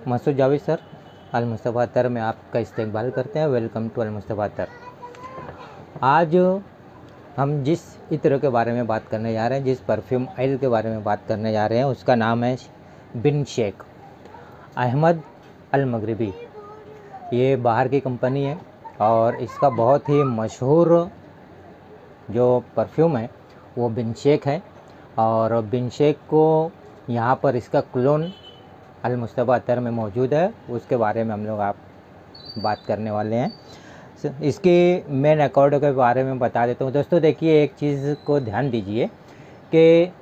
Masood Javed sir, अल मुस्तफ़ा अतर में आपका इस्तकबाल करते हैं। वेलकम टू अल मुस्तफ़ा अतर। आज हम जिस इत्र के बारे में बात करने जा रहे हैं, जिस परफ्यूम ऑयल के बारे में बात करने जा रहे हैं, उसका नाम है बिन शेख अहमद अल मगरिबी। ये बाहर की कंपनी है और इसका बहुत ही मशहूर जो परफ्यूम है वो बिन शेख है। और बिन शेख को यहाँ पर इसका क्लोन अल मुस्तफ़ा अतर में मौजूद है, उसके बारे में हम लोग आप बात करने वाले हैं। इसके मेन अकॉर्ड के बारे में बता देता हूँ। दोस्तों देखिए, एक चीज़ को ध्यान दीजिए कि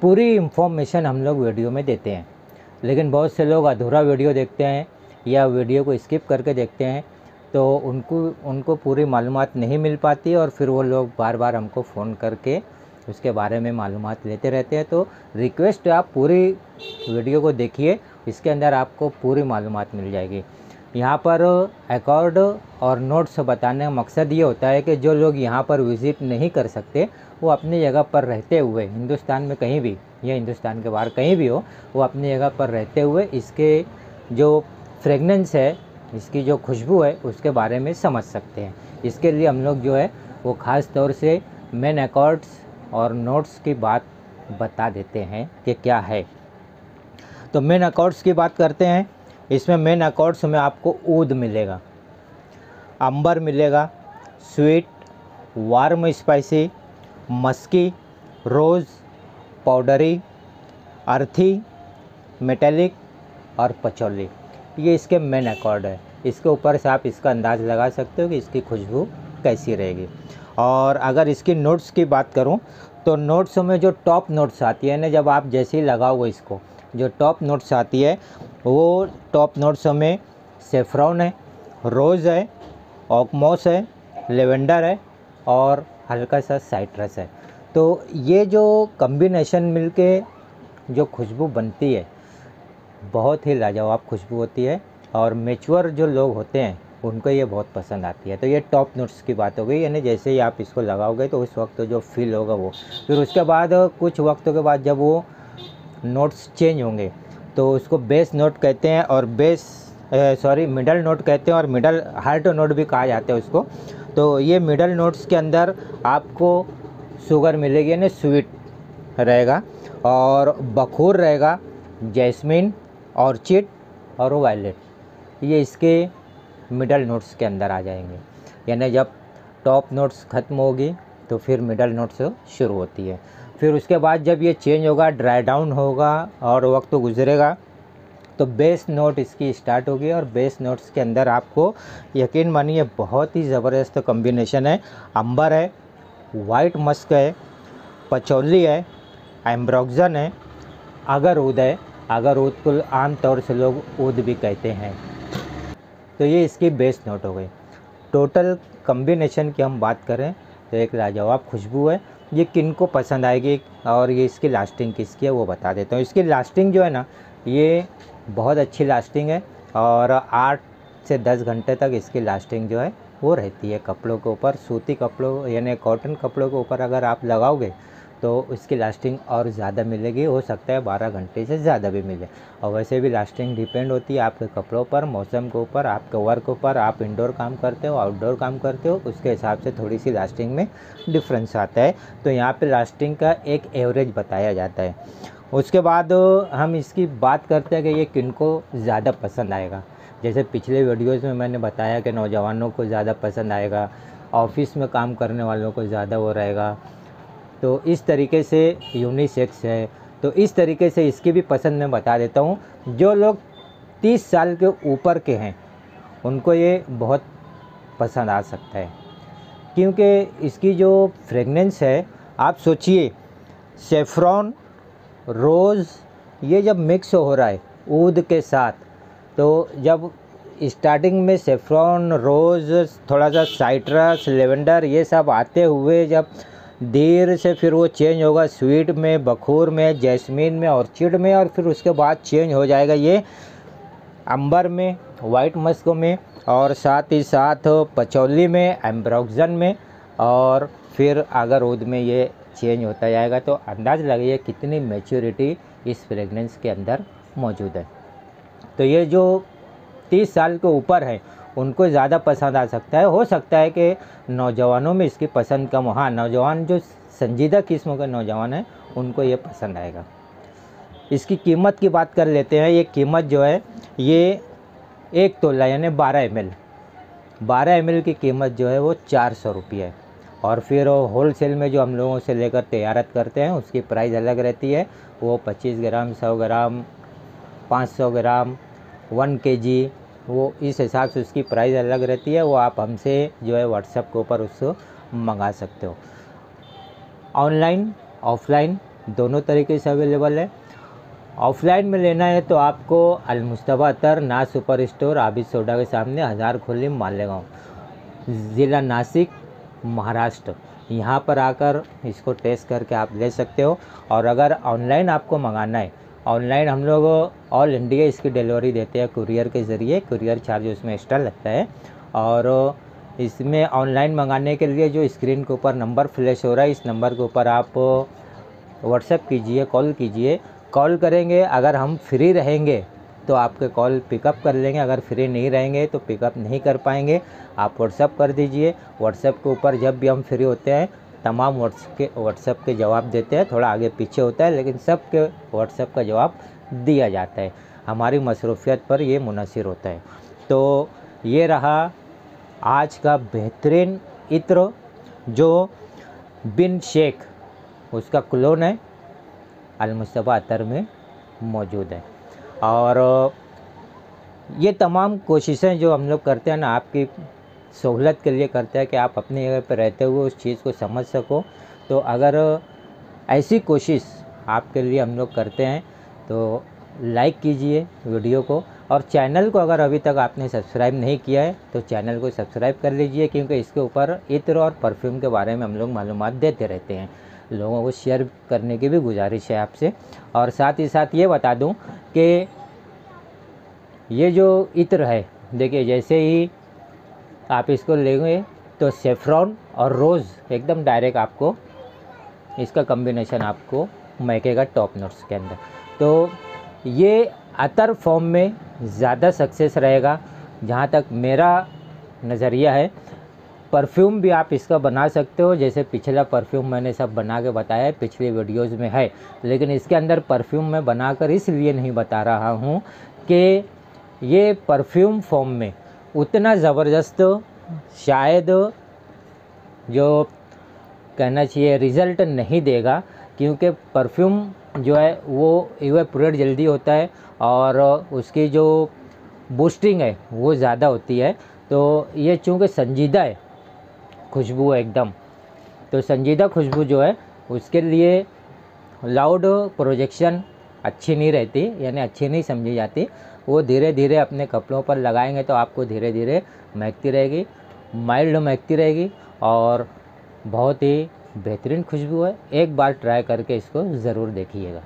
पूरी इंफॉर्मेशन हम लोग वीडियो में देते हैं, लेकिन बहुत से लोग अधूरा वीडियो देखते हैं या वीडियो को स्किप करके देखते हैं, तो उनको पूरी मालूमात नहीं मिल पाती और फिर वो लोग बार बार हमको फ़ोन करके उसके बारे में मालूमात लेते रहते हैं। तो रिक्वेस्ट है, आप पूरी वीडियो को देखिए, इसके अंदर आपको पूरी मालूमात मिल जाएगी। यहाँ पर अकॉर्ड और नोट्स बताने का मकसद ये होता है कि जो लोग यहाँ पर विज़िट नहीं कर सकते, वो अपनी जगह पर रहते हुए, हिंदुस्तान में कहीं भी या हिंदुस्तान के बाहर कहीं भी हो, वो अपनी जगह पर रहते हुए इसके जो फ्रेगनेंस है, इसकी जो खुशबू है, उसके बारे में समझ सकते हैं। इसके लिए हम लोग जो है वो ख़ास तौर से मेन अकॉर्ड्स और नोट्स की बात बता देते हैं कि क्या है। तो मेन अकॉर्ड्स की बात करते हैं। इसमें मेन अकॉर्ड्स में आपको ऊद मिलेगा, अंबर मिलेगा, स्वीट, वार्म स्पाइसी, मस्की, रोज़, पाउडरी, अर्थी, मेटेलिक और पचौली। ये इसके मेन अकॉर्ड है। इसके ऊपर से आप इसका अंदाज़ लगा सकते हो कि इसकी खुशबू कैसी रहेगी। और अगर इसकी नोट्स की बात करूं तो नोट्स में जो टॉप नोट्स आती है ना, जब आप जैसे ही लगाओगे इसको, जो टॉप नोट्स आती है वो टॉप नोट्स में सेफ्रॉन है, रोज़ है, ऑकमॉस है, लेवेंडर है और हल्का सा साइट्रस है। तो ये जो कम्बिनेशन मिलके जो खुशबू बनती है, बहुत ही लाजवाब खुशबू होती है और मैच्योर जो लोग होते हैं उनको ये बहुत पसंद आती है। तो ये टॉप नोट्स की बात हो गई, यानी जैसे ही आप इसको लगाओगे तो उस वक्त जो फील होगा वो, फिर उसके बाद कुछ वक्त के बाद जब वो नोट्स चेंज होंगे तो उसको बेस नोट कहते हैं और मिडल नोट कहते हैं और मिडल हार्ट नोट भी कहा जाता है उसको। तो ये मिडल नोट्स के अंदर आपको शुगर मिलेगी, यानी स्वीट रहेगा और बखूर रहेगा, जैस्मिन, ऑर्चिड और वायलेट, ये इसके मिडल नोट्स के अंदर आ जाएंगे। यानी जब टॉप नोट्स ख़त्म होगी तो फिर मिडल नोट्स शुरू होती है। फिर उसके बाद जब ये चेंज होगा, ड्राई डाउन होगा और वक्त तो गुजरेगा, तो बेस नोट इसकी स्टार्ट होगी। और बेस नोट्स के अंदर आपको यकीन मानिए बहुत ही ज़बरदस्त कॉम्बिनेशन है। अंबर है, वाइट मस्क है, पचौली है, एम्ब्रोक्सन है, अगरऊद है। अगरऊद को आम तौर से लोग ऊद भी कहते हैं। तो ये इसकी बेस नोट हो गई। टोटल कॉम्बिनेशन की हम बात करें तो एक लाजवाब खुशबू है। ये किन को पसंद आएगी और ये इसकी लास्टिंग किसकी है वो बता देता हूँ। इसकी लास्टिंग जो है ना, ये बहुत अच्छी लास्टिंग है और 8 से 10 घंटे तक इसकी लास्टिंग जो है वो रहती है। कपड़ों के ऊपर, सूती कपड़ों यानी कॉटन कपड़ों के ऊपर अगर आप लगाओगे तो इसकी लास्टिंग और ज़्यादा मिलेगी, हो सकता है 12 घंटे से ज़्यादा भी मिले। और वैसे भी लास्टिंग डिपेंड होती है आपके कपड़ों पर, मौसम के ऊपर, आपके वर्क ऊपर, आप इंडोर काम करते हो, आउटडोर काम करते हो, उसके हिसाब से थोड़ी सी लास्टिंग में डिफरेंस आता है। तो यहाँ पे लास्टिंग का एक एवरेज बताया जाता है। उसके बाद हम इसकी बात करते हैं कि ये किनको ज़्यादा पसंद आएगा। जैसे पिछले वीडियोज़ में मैंने बताया कि नौजवानों को ज़्यादा पसंद आएगा, ऑफिस में काम करने वालों को ज़्यादा वो रहेगा। तो इस तरीके से यूनिसेक्स है, तो इस तरीके से इसकी भी पसंद मैं बता देता हूँ। जो लोग 30 साल के ऊपर के हैं उनको ये बहुत पसंद आ सकता है, क्योंकि इसकी जो फ्रेगनेंस है, आप सोचिए सेफ्रॉन, रोज़, ये जब मिक्स हो रहा है ऊद के साथ, तो जब स्टार्टिंग में सेफ्रॉन, रोज़, थोड़ा सा साइट्रस, लेवेंडर, ये सब आते हुए जब देर से फिर वो चेंज होगा स्वीट में, बखूर में, जैस्मिन में, ऑर्चिड में, और फिर उसके बाद चेंज हो जाएगा ये अंबर में, वाइट मस्क में, और साथ ही साथ पचौली में, एम्ब्रोक्सन में, और फिर अगरऊद में ये चेंज होता जाएगा। तो अंदाज़ लगाइए कितनी मैच्योरिटी इस फ्रेगनेंस के अंदर मौजूद है। तो ये जो 30 साल के ऊपर है उनको ज़्यादा पसंद आ सकता है। हो सकता है कि नौजवानों में इसकी पसंद कम हो। हाँ, नौजवान जो संजीदा किस्मों के नौजवान हैं उनको ये पसंद आएगा। इसकी कीमत की बात कर लेते हैं। ये कीमत जो है ये 1 तोला यानी 12 ml की कीमत जो है वो 400 रुपये है। और फिर होलसेल में जो हम लोगों से लेकर तैयारत करते हैं उसकी प्राइस अलग रहती है। वो 25 ग्राम, 100 ग्राम, 500 ग्राम, 1 kg, वो इस हिसाब से उसकी प्राइस अलग रहती है। वो आप हमसे जो है व्हाट्सएप के ऊपर उसको मंगा सकते हो। ऑनलाइन ऑफलाइन दोनों तरीके से अवेलेबल है। ऑफलाइन में लेना है तो आपको अलमुस्तफ़ा अतर नाज सुपर स्टोर, आबिद सोडा के सामने, हज़ार खुली, मालेगांव, ज़िला नासिक, महाराष्ट्र, यहाँ पर आकर इसको टेस्ट करके आप ले सकते हो। और अगर ऑनलाइन आपको मंगाना है, ऑनलाइन हम लोग ऑल इंडिया इसकी डिलीवरी देते हैं कुरियर के ज़रिए। कुरियर चार्ज उसमें एक्स्ट्रा लगता है। और इसमें ऑनलाइन मंगाने के लिए जो स्क्रीन के ऊपर नंबर फ्लैश हो रहा है, इस नंबर के ऊपर आप व्हाट्सएप कीजिए, कॉल कीजिए। कॉल करेंगे, अगर हम फ्री रहेंगे तो आपके कॉल पिकअप कर लेंगे, अगर फ्री नहीं रहेंगे तो पिकअप नहीं कर पाएंगे। आप व्हाट्सएप कर दीजिए। व्हाट्सएप के ऊपर जब भी हम फ्री होते हैं तमाम व्हाट्सएप के जवाब देते हैं। थोड़ा आगे पीछे होता है लेकिन सब के व्हाट्सएप का जवाब दिया जाता है। हमारी मसरूफियत पर ये मुनहसर होता है। तो ये रहा आज का बेहतरीन इत्र जो बिन शेख उसका क्लोन है, अलमुस्तफ़ा अतर में मौजूद है। और ये तमाम कोशिशें जो हम लोग करते हैं ना, आपकी सहूलत के लिए करते हैं कि आप अपनी जगह पर रहते हुए उस चीज़ को समझ सको। तो अगर ऐसी कोशिश आपके लिए हम लोग करते हैं तो लाइक कीजिए वीडियो को, और चैनल को अगर अभी तक आपने सब्सक्राइब नहीं किया है तो चैनल को सब्सक्राइब कर लीजिए, क्योंकि इसके ऊपर इत्र और परफ्यूम के बारे में हम लोग मालूमात देते रहते हैं। लोगों को शेयर करने की भी गुजारिश है आपसे। और साथ ही साथ ये बता दूं कि ये जो इत्र है, देखिए जैसे ही आप इसको लेंगे तो सेफ्रॉन और रोज़ एकदम डायरेक्ट आपको इसका कॉम्बिनेशन आपको महकेगा टॉप नोट्स के अंदर। तो ये अतर फॉर्म में ज़्यादा सक्सेस रहेगा जहाँ तक मेरा नज़रिया है। परफ्यूम भी आप इसका बना सकते हो, जैसे पिछला परफ्यूम मैंने सब बना के बताया है, पिछली वीडियोस में है। लेकिन इसके अंदर परफ्यूम मैं बनाकर इसलिए नहीं बता रहा हूँ कि ये परफ्यूम फॉर्म में उतना ज़बरदस्त शायद जो कहना चाहिए रिज़ल्ट नहीं देगा, क्योंकि परफ्यूम जो है वो इवेपोरेट जल्दी होता है और उसकी जो बूस्टिंग है वो ज़्यादा होती है। तो ये चूँकि संजीदा है, खुशबू है एकदम, तो संजीदा खुशबू जो है उसके लिए लाउड प्रोजेक्शन अच्छी नहीं रहती, यानी अच्छी नहीं समझी जाती। वो धीरे धीरे अपने कपड़ों पर लगाएंगे तो आपको धीरे धीरे महकती रहेगी, माइल्ड महकती रहेगी और बहुत ही बेहतरीन खुशबू है। एक बार ट्राई करके इसको ज़रूर देखिएगा।